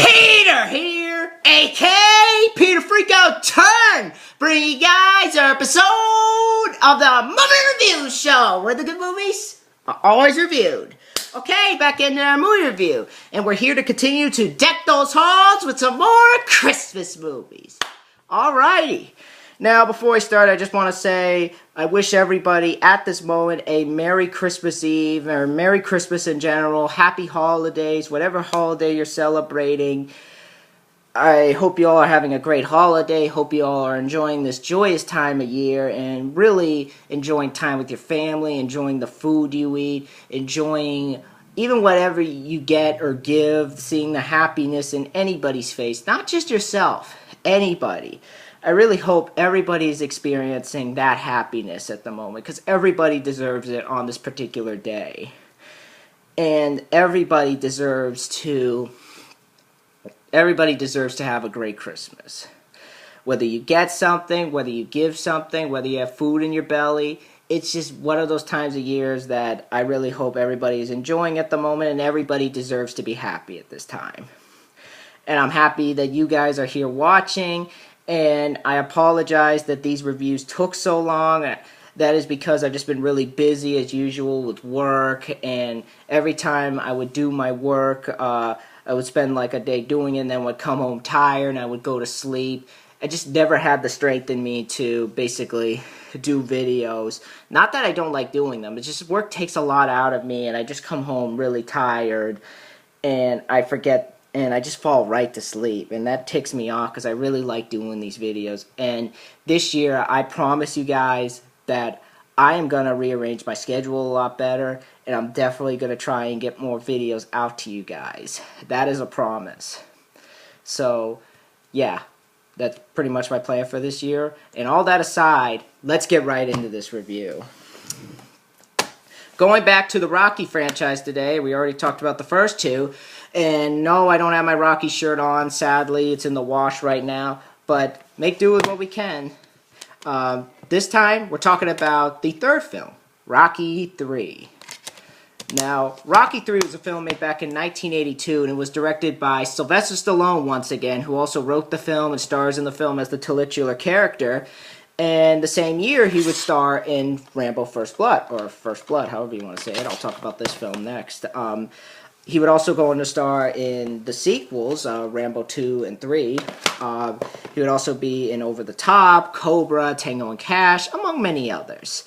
Peter here, aka Peter Freakout Turn, bringing you guys an episode of the Movie Review Show, where the good movies are always reviewed. Okay, back into our movie review, and we're here to continue to deck those halls with some more Christmas movies. Alrighty. Now, before I start, I just want to say I wish everybody at this moment a Merry Christmas Eve, or Merry Christmas in general, Happy Holidays, whatever holiday you're celebrating. I hope you all are having a great holiday. Hope you all are enjoying this joyous time of year and really enjoying time with your family, enjoying the food you eat, enjoying even whatever you get or give, seeing the happiness in anybody's face, not just yourself, anybody. I really hope everybody is experiencing that happiness at the moment, because everybody deserves it on this particular day. And everybody deserves to have a great Christmas. Whether you get something, whether you give something, whether you have food in your belly, it's just one of those times of years that I really hope everybody is enjoying at the moment, and everybody deserves to be happy at this time. And I'm happy that you guys are here watching. And I apologize that these reviews took so long. That is because I've just been really busy as usual with work. And every time I would do my work, I would spend like a day doing it and then would come home tired and I would go to sleep. I just never had the strength in me to basically do videos. Not that I don't like doing them. It's just work takes a lot out of me and I just come home really tired and I forget. And I just fall right to sleep, and that ticks me off because I really like doing these videos. And this year, I promise you guys that I am going to rearrange my schedule a lot better, and I'm definitely going to try and get more videos out to you guys. That is a promise. So, yeah, that's pretty much my plan for this year. And all that aside, let's get right into this review. Going back to the Rocky franchise today, we already talked about the first two. And no, I don't have my Rocky shirt on, sadly. It's in the wash right now. But make do with what we can. This time, we're talking about the third film, Rocky III. Now, Rocky III was a film made back in 1982, and it was directed by Sylvester Stallone once again, who also wrote the film and stars in the film as the titular character. And the same year, he would star in Rambo First Blood, or First Blood, however you want to say it. I'll talk about this film next. He would also go on to star in the sequels, Rambo 2 and 3. He would also be in Over the Top, Cobra, Tango and Cash, among many others.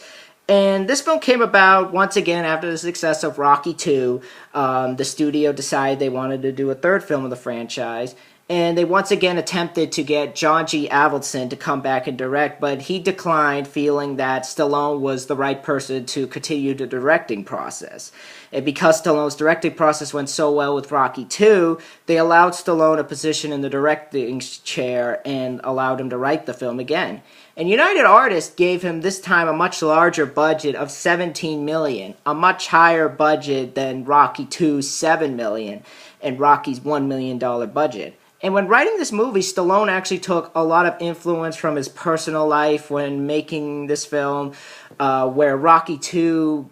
And this film came about, once again, after the success of Rocky II. The studio decided they wanted to do a third film of the franchise. And they once again attempted to get John G. Avildsen to come back and direct, but he declined, feeling that Stallone was the right person to continue the directing process. And because Stallone's directing process went so well with Rocky II, they allowed Stallone a position in the directing chair and allowed him to write the film again. And United Artists gave him this time a much larger budget of $17 million, a much higher budget than Rocky II's $7 million and Rocky's $1 million budget. And when writing this movie, Stallone actually took a lot of influence from his personal life when making this film, where Rocky II,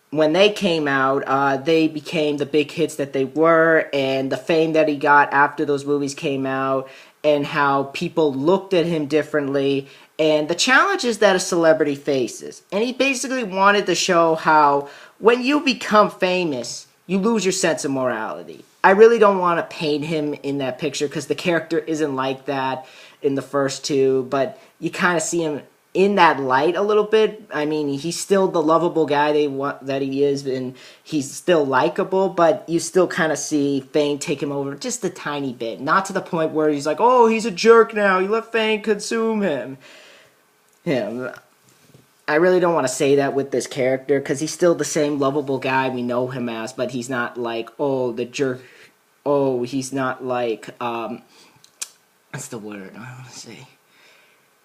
when they came out, they became the big hits that they were, and the fame that he got after those movies came out, and how people looked at him differently, and the challenges that a celebrity faces. And he basically wanted to show how when you become famous, you lose your sense of morality. I really don't want to paint him in that picture because the character isn't like that in the first two, but you kind of see him in that light a little bit. I mean, he's still the lovable guy that he is, and he's still likable, but you still kind of see fame take him over just a tiny bit. Not to the point where he's like, oh, he's a jerk now, you let fame consume him. Yeah, I really don't want to say that with this character, because he's still the same lovable guy we know him as, but he's not like, oh, the jerk. Oh, he's not like, what's the word I want to say?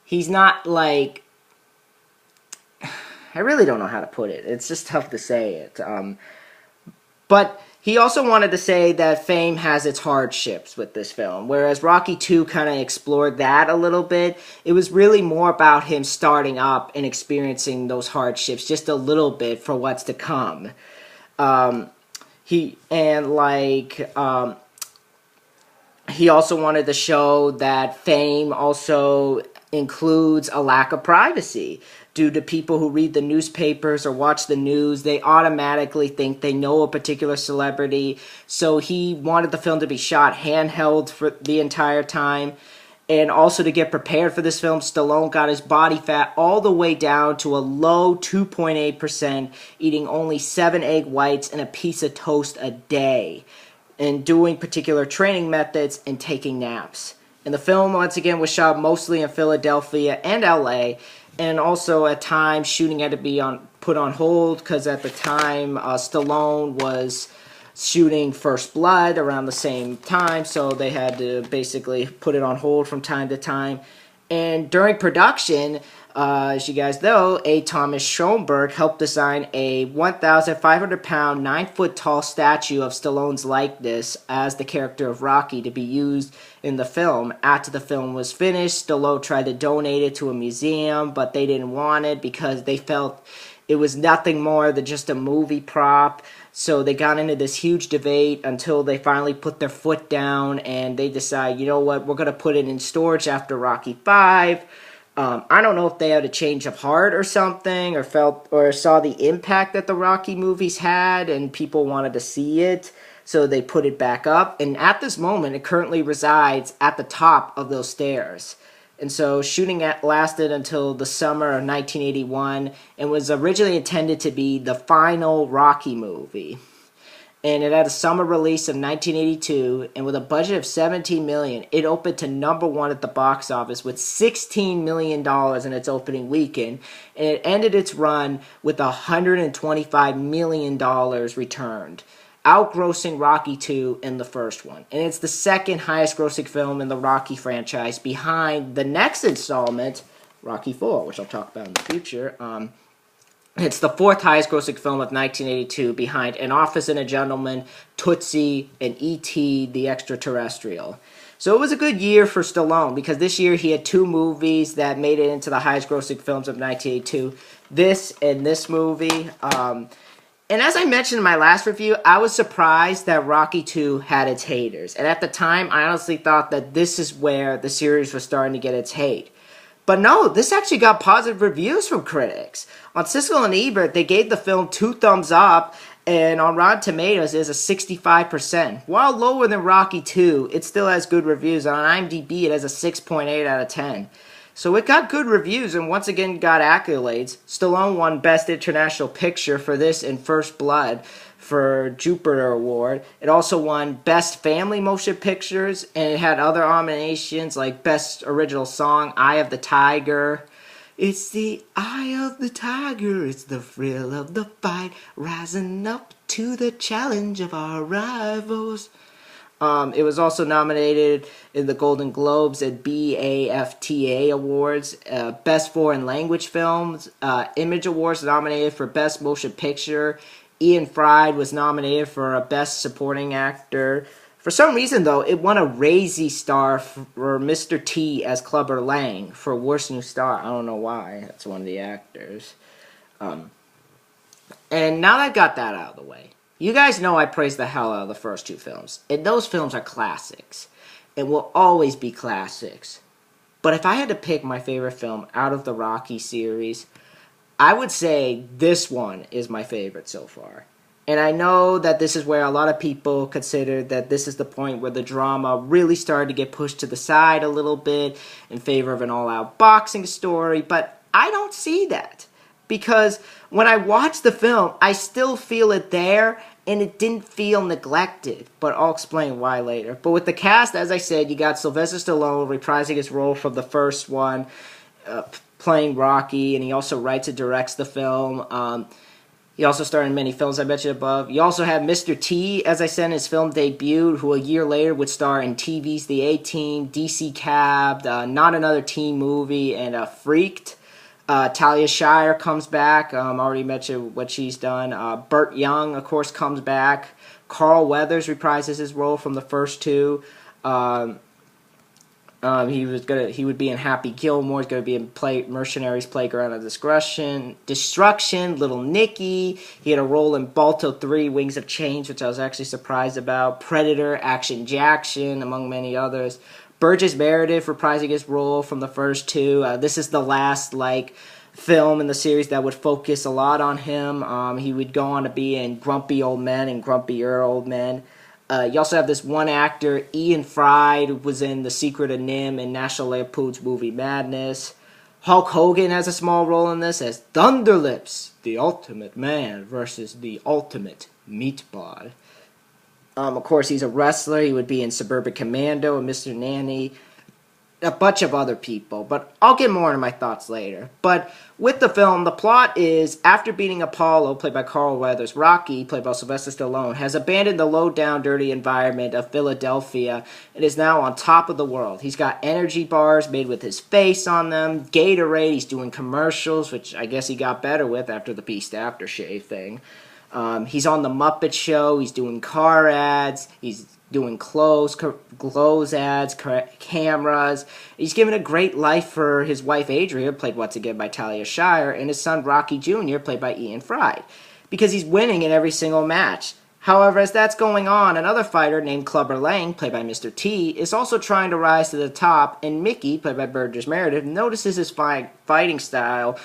He's not like, I really don't know how to put it. It's just tough to say it. But he also wanted to say that fame has its hardships with this film. Whereas Rocky II kind of explored that a little bit. It was really more about him starting up and experiencing those hardships just a little bit for what's to come. he also wanted to show that fame also includes a lack of privacy. Due to people who read the newspapers or watch the news, they automatically think they know a particular celebrity. So he wanted the film to be shot handheld for the entire time. And also to get prepared for this film, Stallone got his body fat all the way down to a low 2.8%, eating only 7 egg whites and a piece of toast a day, and doing particular training methods and taking naps. And the film, once again, was shot mostly in Philadelphia and LA, and also at times shooting had to be put on hold because at the time Stallone was shooting First Blood around the same time, so they had to basically put it on hold from time to time. And during production, as you guys know, A. Thomas Schoenberg helped design a 1,500-pound, 9-foot-tall statue of Stallone's likeness as the character of Rocky to be used in the film. After the film was finished, Stallone tried to donate it to a museum, but they didn't want it because they felt it was nothing more than just a movie prop. So they got into this huge debate until they finally put their foot down and they decide, you know what, we're going to put it in storage after Rocky V. I don't know if they had a change of heart or something, or felt or saw the impact that the Rocky movies had and people wanted to see it, so they put it back up. And at this moment, it currently resides at the top of those stairs. And so shooting lasted until the summer of 1981 and was originally intended to be the final Rocky movie. And it had a summer release of 1982, and with a budget of $17 million, it opened to #1 at the box office with $16 million in its opening weekend, and it ended its run with $125 million returned, outgrossing Rocky II in the first one. And it's the second highest grossing film in the Rocky franchise, behind the next installment, Rocky IV, which I'll talk about in the future. It's the fourth highest grossing film of 1982, behind An Officer and a Gentleman, Tootsie, and E.T. the Extraterrestrial. So it was a good year for Stallone, because this year he had 2 movies that made it into the highest grossing films of 1982. This and this movie. And as I mentioned in my last review, I was surprised that Rocky II had its haters. And at the time, I honestly thought that this is where the series was starting to get its hate. But no, this actually got positive reviews from critics. On Siskel and Ebert, they gave the film 2 thumbs up, and on Rotten Tomatoes, it has a 65%. While lower than Rocky II, it still has good reviews. On IMDb, it has a 6.8 out of 10. So it got good reviews and once again got accolades. Stallone won Best International Picture for this and First Blood for Jupiter Award. It also won Best Family Motion Pictures, and it had other nominations like Best Original Song, Eye of the Tiger. It's the eye of the tiger, it's the thrill of the fight, rising up to the challenge of our rivals. It was also nominated in the Golden Globes and BAFTA Awards, Best Foreign Language Films, Image Awards nominated for Best Motion Picture. Ian Fried was nominated for a Best Supporting Actor. For some reason, though, it won a Razzie Star for Mr. T as Clubber Lang for Worst New Star. I don't know why. That's one of the actors. And now that I got that out of the way, you guys know I praise the hell out of the first 2 films. And those films are classics. And will always be classics. But if I had to pick my favorite film out of the Rocky series, I would say this one is my favorite so far. And I know that this is where a lot of people consider that this is the point where the drama really started to get pushed to the side a little bit in favor of an all-out boxing story, but I don't see that. Because when I watch the film, I still feel it there, and it didn't feel neglected. But I'll explain why later. But with the cast, as I said, you got Sylvester Stallone reprising his role from the first one, playing Rocky, and he also writes and directs the film. He also starred in many films I mentioned above. You also have Mr. T, as I said, in his film debut, who a year later would star in TV's The A-Team, DC Cab, Not Another Teen Movie, and Freaked. Talia Shire comes back. Already mentioned what she's done. Burt Young, of course, comes back. Carl Weathers reprises his role from the first 2. He would be in Happy Gilmore. He's gonna be in Mercenaries Playground of Destruction, Little Nicky. He had a role in Balto 3, Wings of Change, which I was actually surprised about. Predator, Action Jackson, among many others. Burgess Meredith reprising his role from the first two. This is the last film in the series that would focus a lot on him. He would go on to be in Grumpy Old Men and Grumpier Old Men. You also have this one actor, Ian Fry, who was in The Secret of Nim and National Lampoon's Movie Madness. Hulk Hogan has a small role in this as Thunderlips, the Ultimate Man versus the Ultimate Meatball. Of course, he's a wrestler. He would be in Suburban Commando and Mr. Nanny. A bunch of other people, but I'll get more into my thoughts later. But with the film, the plot is, after beating Apollo, played by Carl Weathers, Rocky, played by Sylvester Stallone, has abandoned the low-down, dirty environment of Philadelphia and is now on top of the world. He's got energy bars made with his face on them, Gatorade, he's doing commercials, which I guess he got better with after the Beast Aftershave thing. He's on the Muppet Show, he's doing car ads, he's doing clothes ads, cameras. He's given a great life for his wife Adria, played once again by Talia Shire, and his son Rocky Jr., played by Ian Fry, because he's winning in every single match. However, as that's going on, another fighter named Clubber Lang, played by Mr.T, is also trying to rise to the top, and Mickey, played by Burgess Meredith, notices his fighting style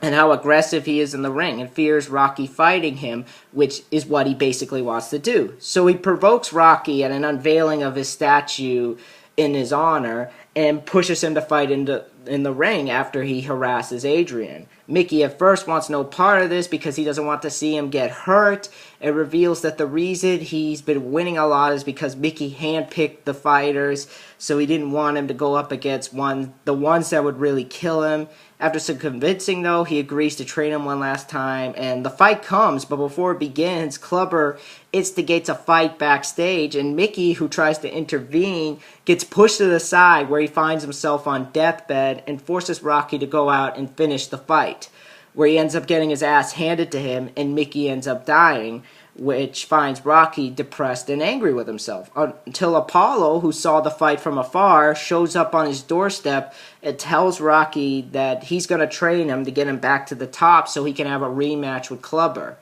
and how aggressive he is in the ring, and fears Rocky fighting him, which is what he basically wants to do. So he provokes Rocky at an unveiling of his statue in his honor, and pushes him to fight in the ring after he harasses Adrian. Mickey at first wants no part of this because he doesn't want to see him get hurt. It reveals that the reason he's been winning a lot is because Mickey handpicked the fighters, so he didn't want him to go up against the ones that would really kill him. After some convincing, though, he agrees to train him one last time, and the fight comes, but before it begins, Clubber instigates a fight backstage, and Mickey, who tries to intervene, gets pushed to the side where he finds himself on deathbed and forces Rocky to go out and finish the fight, where he ends up getting his ass handed to him, and Mickey ends up dying, which finds Rocky depressed and angry with himself, until Apollo, who saw the fight from afar, shows up on his doorstep and tells Rocky that he's going to train him to get him back to the top so he can have a rematch with Clubber.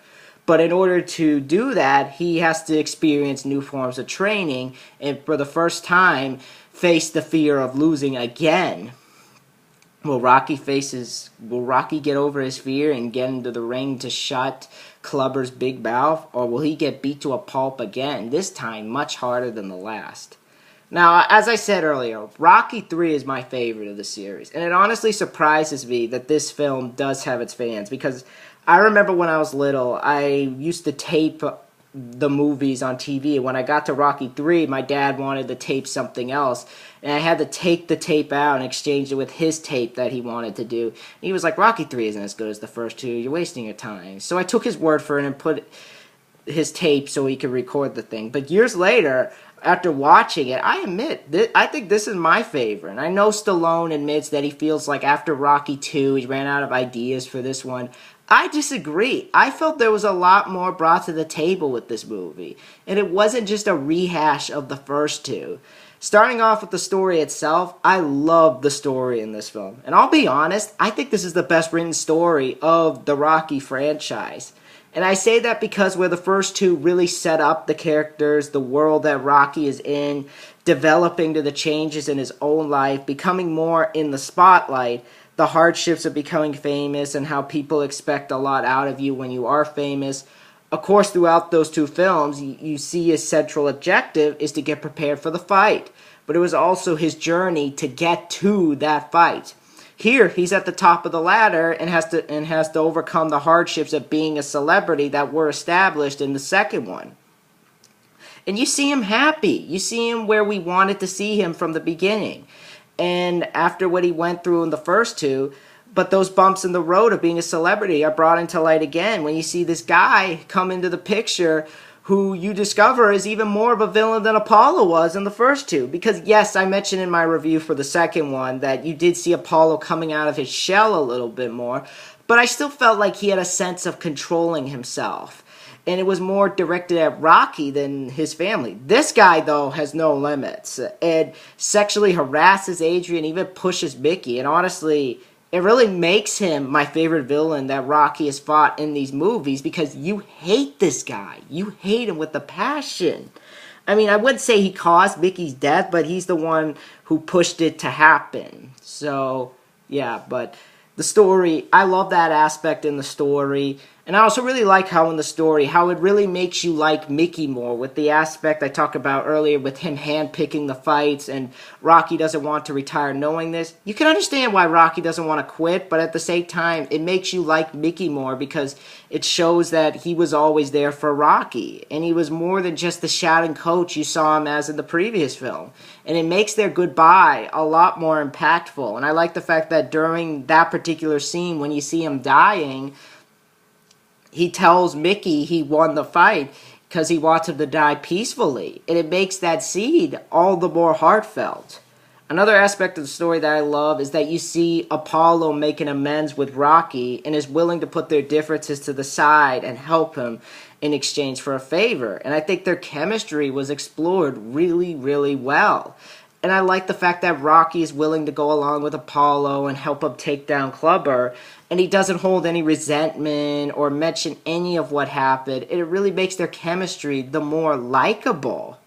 But in order to do that, he has to experience new forms of training and for the first time face the fear of losing again. Will Rocky get over his fear and get into the ring to shut Clubber's big mouth, or will he get beat to a pulp again, this time much harder than the last? Now, as I said earlier, Rocky 3 is my favorite of the series, and it honestly surprises me that this film does have its fans, because I remember when I was little, I used to tape the movies on TV, and when I got to Rocky 3, my dad wanted to tape something else, and I had to take the tape out and exchange it with his tape that he wanted to do. And he was like, Rocky 3 isn't as good as the first two, you're wasting your time. So I took his word for it and put his tape so he could record the thing. But years later, after watching it, I admit, I think this is my favorite. And I know Stallone admits that he feels like after Rocky 2, he ran out of ideas for this one. I disagree. I felt there was a lot more brought to the table with this movie, and it wasn't just a rehash of the first two. Starting off with the story itself, I love the story in this film. And I'll be honest, I think this is the best written story of the Rocky franchise. And I say that because where the first two really set up the characters, the world that Rocky is in, developing to the changes in his own life, becoming more in the spotlight, the hardships of becoming famous and how people expect a lot out of you when you are famous. Of course, throughout those two films, you see his central objective is to get prepared for the fight. But it was also his journey to get to that fight. Here, he's at the top of the ladder and has to overcome the hardships of being a celebrity that were established in the second one. And you see him happy. You see him where we wanted to see him from the beginning. And after what he went through in the first two, but those bumps in the road of being a celebrity are brought into light again when you see this guy come into the picture who you discover is even more of a villain than Apollo was in the first two. Because yes, I mentioned in my review for the second one that you did see Apollo coming out of his shell a little bit more, but I still felt like he had a sense of controlling himself. and it was more directed at Rocky than his family. This guy, though, has no limits and sexually harasses Adrian, even pushes Mickey. And honestly, it really makes him my favorite villain that Rocky has fought in these movies because you hate this guy. You hate him with a passion. I mean, I wouldn't say he caused Mickey's death, but he's the one who pushed it to happen. So, yeah, but the story, I love that aspect in the story. And I also really like how in the story, how it really makes you like Mickey more with the aspect I talked about earlier with him handpicking the fights and Rocky doesn't want to retire knowing this. You can understand why Rocky doesn't want to quit, but at the same time, it makes you like Mickey more because it shows that he was always there for Rocky. And he was more than just the shouting coach you saw him as in the previous film. And it makes their goodbye a lot more impactful. And I like the fact that during that particular scene, when you see him dying, he tells Mickey he won the fight because he wants him to die peacefully. And it makes that scene all the more heartfelt. Another aspect of the story that I love is that you see Apollo making amends with Rocky and is willing to put their differences to the side and help him in exchange for a favor. And I think their chemistry was explored really, really well. And I like the fact that Rocky is willing to go along with Apollo and help him take down Clubber. And he doesn't hold any resentment or mention any of what happened. It really makes their chemistry the more likable.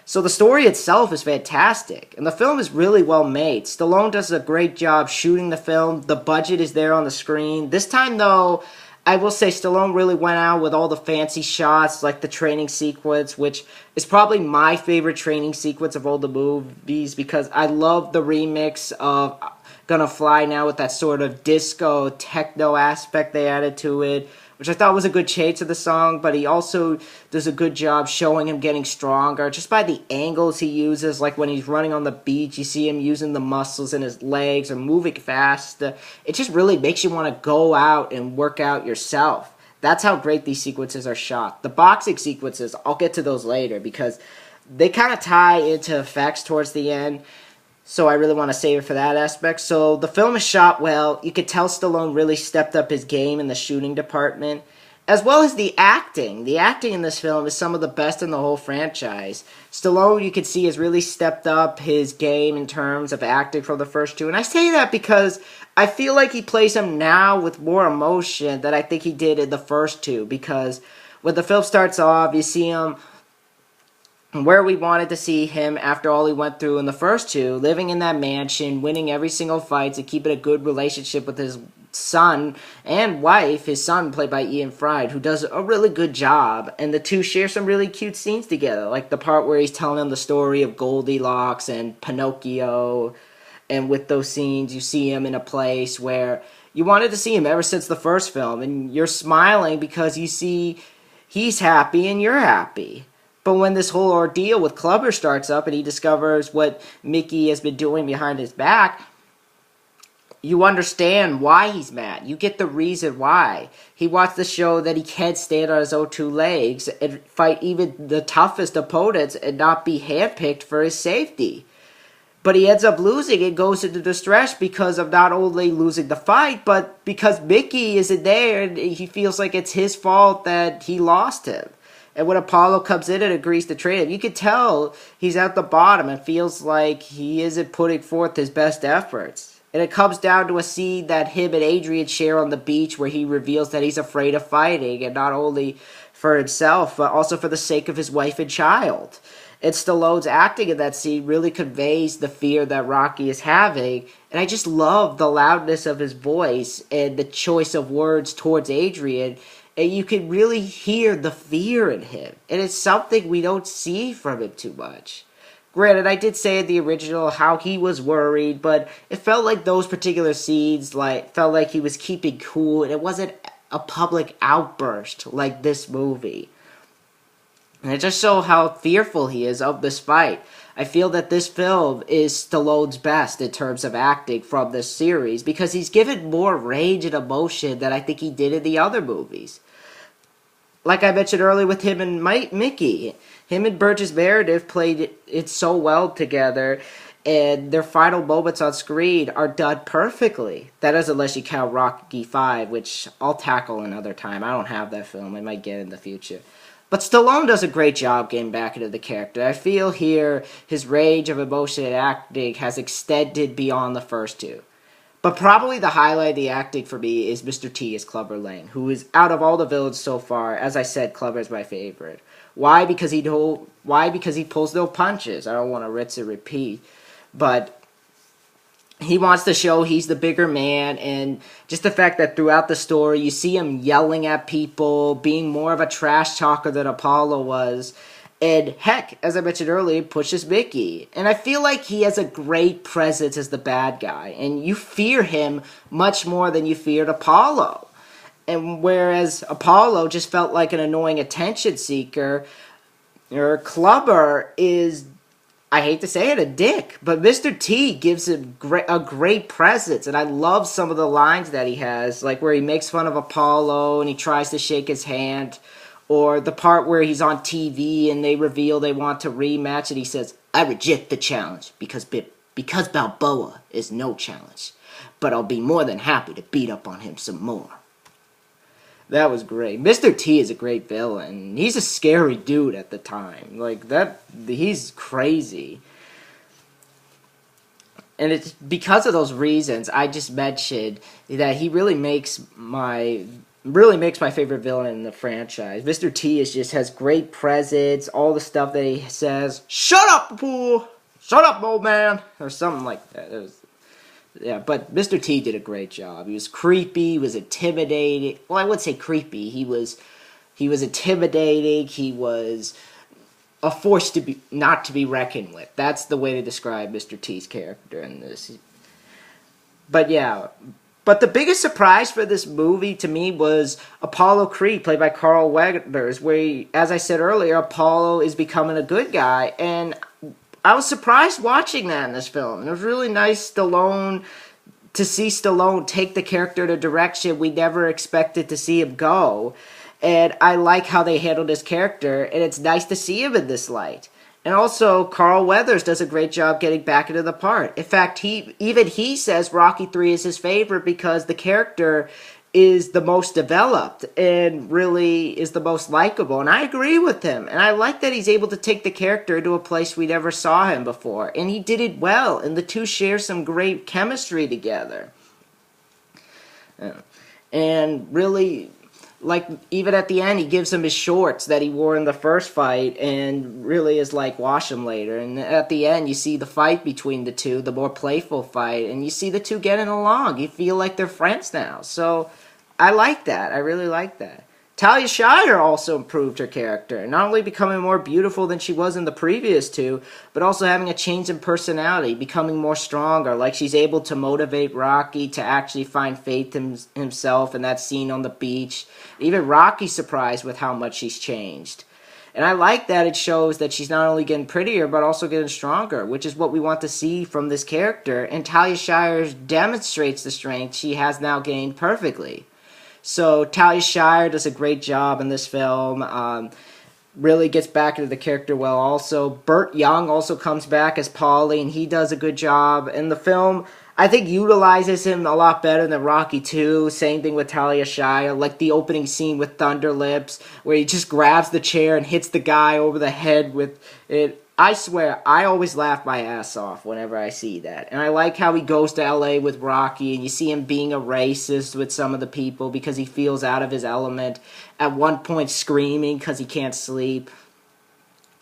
So the story itself is fantastic. And the film is really well made. Stallone does a great job shooting the film. The budget is there on the screen. This time, though, I will say Stallone really went out with all the fancy shots, like the training sequence, which is probably my favorite training sequence of all the movies because I love the remix of Gonna Fly Now with that sort of disco techno aspect they added to it, which I thought was a good shade to the song, but he also does a good job showing him getting stronger just by the angles he uses, like when he's running on the beach, you see him using the muscles in his legs or moving fast. It just really makes you want to go out and work out yourself. That's how great these sequences are shot. The boxing sequences, I'll get to those later because they kind of tie into effects towards the end. So I really want to save it for that aspect. So the film is shot well. You could tell Stallone really stepped up his game in the shooting department. As well as the acting. The acting in this film is some of the best in the whole franchise. Stallone, you can see, has really stepped up his game in terms of acting from the first two. And I say that because I feel like he plays him now with more emotion than I think he did in the first two. Because when the film starts off, you see him where we wanted to see him after all he went through in the first two, living in that mansion, winning every single fight, and keeping a good relationship with his son and wife, his son played by Ian Fried, who does a really good job, and the two share some really cute scenes together, like the part where he's telling him the story of Goldilocks and Pinocchio, and with those scenes you see him in a place where you wanted to see him ever since the first film, and you're smiling because you see he's happy and you're happy. But when this whole ordeal with Clubber starts up and he discovers what Mickey has been doing behind his back, you understand why he's mad. You get the reason why. He wants to show that he can't stand on his own two legs and fight even the toughest opponents and not be handpicked for his safety. But he ends up losing and goes into distress because of not only losing the fight, but because Mickey isn't there and he feels like it's his fault that he lost him. And when Apollo comes in and agrees to trade him, you can tell he's at the bottom and feels like he isn't putting forth his best efforts. And it comes down to a scene that him and Adrian share on the beach where he reveals that he's afraid of fighting, and not only for himself, but also for the sake of his wife and child. And Stallone's acting in that scene really conveys the fear that Rocky is having. And I just love the loudness of his voice and the choice of words towards Adrian. And you can really hear the fear in him. And it's something we don't see from him too much. Granted, I did say in the original how he was worried, but it felt like those particular scenes felt like he was keeping cool, and it wasn't a public outburst like this movie. And it just shows how fearful he is of this fight. I feel that this film is Stallone's best in terms of acting from this series because he's given more range and emotion than I think he did in the other movies. Like I mentioned earlier with him and Mickey, him and Burgess Meredith played it so well together. and their final moments on screen are done perfectly. That is unless you count Rocky 5, which I'll tackle another time. I don't have that film. I might get it in the future. But Stallone does a great job getting back into the character. I feel here his range of emotion and acting has extended beyond the first two. But probably the highlight of the acting for me is Mr. T as Clubber Lang, who is, out of all the villains so far, as I said, Clubber is my favorite. Why? Because he pulls no punches. I don't want to rinse and repeat. But he wants to show he's the bigger man, and just the fact that throughout the story you see him yelling at people, being more of a trash talker than Apollo was, and heck, as I mentioned earlier, pushes Mickey. And I feel like he has a great presence as the bad guy, and you fear him much more than you feared Apollo. And whereas Apollo just felt like an annoying attention seeker, or Clubber is, I hate to say it, a dick. But Mr. T gives him a great presence, and I love some of the lines that he has, like where he makes fun of Apollo and he tries to shake his hand, or the part where he's on TV and they reveal they want to rematch, and he says, "I reject the challenge because Balboa is no challenge, but I'll be more than happy to beat up on him some more." That was great. Mr. T is a great villain. He's a scary dude at the time. Like, he's crazy. And it's because of those reasons I just mentioned that he really makes my favorite villain in the franchise. Mr. T has great presence, all the stuff that he says, "Shut up, fool! Shut up, old man!" or something like that. Yeah, but Mr. T did a great job. He was creepy, he was intimidating. Well, I would say creepy. He was intimidating, he was a force not to be reckoned with. That's the way to describe Mr. T's character in this. But yeah, but the biggest surprise for this movie to me was Apollo Creed, played by Carl Weathers, where, as I said earlier, Apollo is becoming a good guy, and I was surprised watching that in this film. It was really nice to see Stallone take the character in a direction we never expected to see him go. And I like how they handled his character, and it's nice to see him in this light. And also, Carl Weathers does a great job getting back into the part. In fact, he says Rocky 3 is his favorite because the character is the most developed and really is the most likable. And I agree with him. And I like that he's able to take the character into a place we never saw him before. And he did it well. And the two share some great chemistry together. And really, like, even at the end, he gives him his shorts that he wore in the first fight and really is like, wash them later. And at the end, you see the fight between the two, the more playful fight, and you see the two getting along. You feel like they're friends now. So I like that. I really like that. Talia Shire also improved her character, not only becoming more beautiful than she was in the previous two, but also having a change in personality, becoming more stronger, like she's able to motivate Rocky to actually find faith in himself in that scene on the beach. Even Rocky's surprised with how much she's changed. And I like that it shows that she's not only getting prettier, but also getting stronger, which is what we want to see from this character, and Talia Shire demonstrates the strength she has now gained perfectly. So Talia Shire does a great job in this film, really gets back into the character well also. Burt Young also comes back as Paulie, and he does a good job. And the film, I think, utilizes him a lot better than Rocky 2. Same thing with Talia Shire, like the opening scene with Thunder Lips, where he just grabs the chair and hits the guy over the head with it. I swear, I always laugh my ass off whenever I see that. And I like how he goes to LA with Rocky, and you see him being a racist with some of the people because he feels out of his element. At one point screaming because he can't sleep.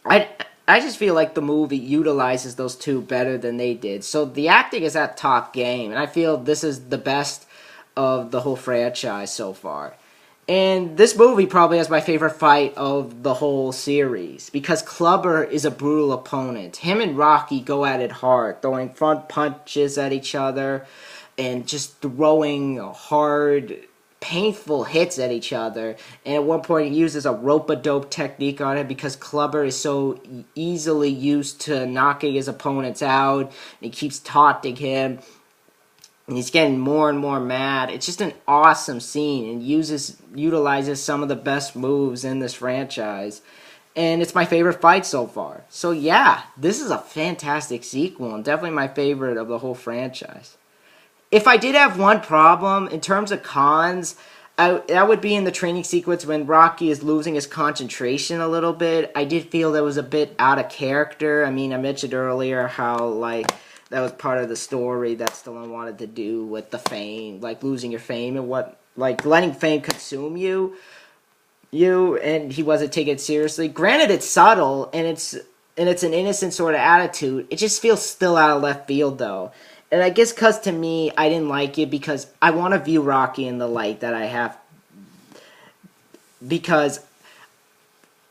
I just feel like the movie utilizes those two better than they did. So the acting is at top game, and I feel this is the best of the whole franchise so far. And this movie probably has my favorite fight of the whole series, because Clubber is a brutal opponent. Him and Rocky go at it hard, throwing front punches at each other and just throwing hard, painful hits at each other. And at one point he uses a rope-a-dope technique on it because Clubber is so easily used to knocking his opponents out, and he keeps taunting him. And he's getting more and more mad. It's just an awesome scene and utilizes some of the best moves in this franchise. and it's my favorite fight so far. So yeah, this is a fantastic sequel, and definitely my favorite of the whole franchise. If I did have one problem, in terms of cons, that would be in the training sequence when Rocky is losing his concentration a little bit. I did feel that was a bit out of character. I mean, I mentioned earlier how, like, that was part of the story that Stallone wanted to do with the fame, like, losing your fame and like, letting fame consume you, and he wasn't taking it seriously. Granted, it's subtle, and it's an innocent sort of attitude. It just feels still out of left field, though. And I guess because to me, I didn't like it because I want to view Rocky in the light that I have. Because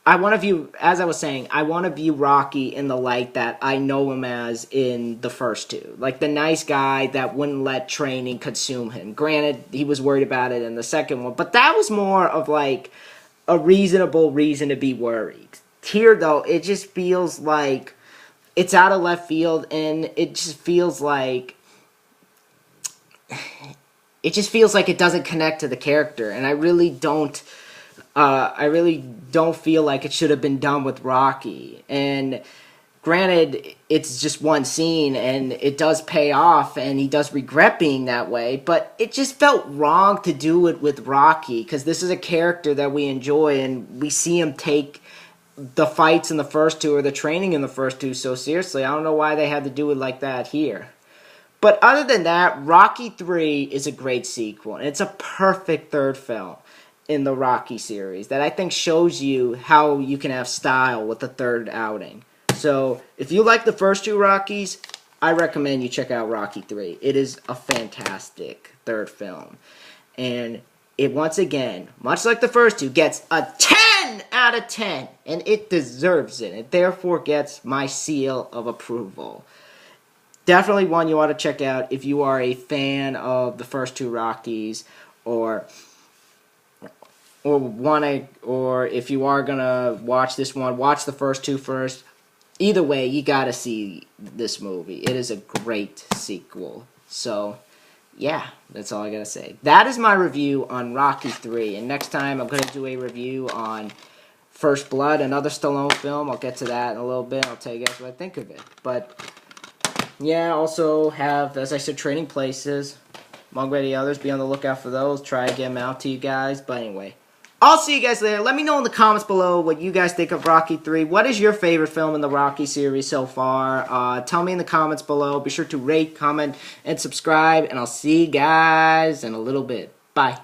I want to view, as I was saying, I want to view Rocky in the light that I know him as in the first two. Like the nice guy that wouldn't let training consume him. Granted, he was worried about it in the second one. But that was more of like a reasonable reason to be worried. Here, though, it just feels like it's out of left field, and it just feels like it doesn't connect to the character, and I really don't feel like it should have been done with Rocky. And granted, it's just one scene, and it does pay off, and he does regret being that way, but it just felt wrong to do it with Rocky, because this is a character that we enjoy, and we see him take the fights in the first two or the training in the first two so seriously. I don't know why they had to do it like that here. But other than that, Rocky 3 is a great sequel. And it's a perfect third film in the Rocky series that I think shows you how you can have style with the third outing. So if you like the first two Rockies, I recommend you check out Rocky 3. It is a fantastic third film. And it, once again, much like the first two, gets a 10 out of 10. And it deserves it. It therefore gets my seal of approval. Definitely one you ought to check out if you are a fan of the first two Rockies, or if you are gonna watch this one, watch the first two first. Either way, you gotta see this movie. It is a great sequel. So yeah, that's all I gotta say. That is my review on Rocky 3. And next time I'm gonna do a review on First Blood, another Stallone film. I'll get to that in a little bit. I'll tell you guys what I think of it. But yeah, also have, as I said, Trading Places, among many others. Be on the lookout for those. Try to get them out to you guys. But anyway, I'll see you guys later. Let me know in the comments below what you guys think of Rocky 3. What is your favorite film in the Rocky series so far? Tell me in the comments below. Be sure to rate, comment, and subscribe. And I'll see you guys in a little bit. Bye.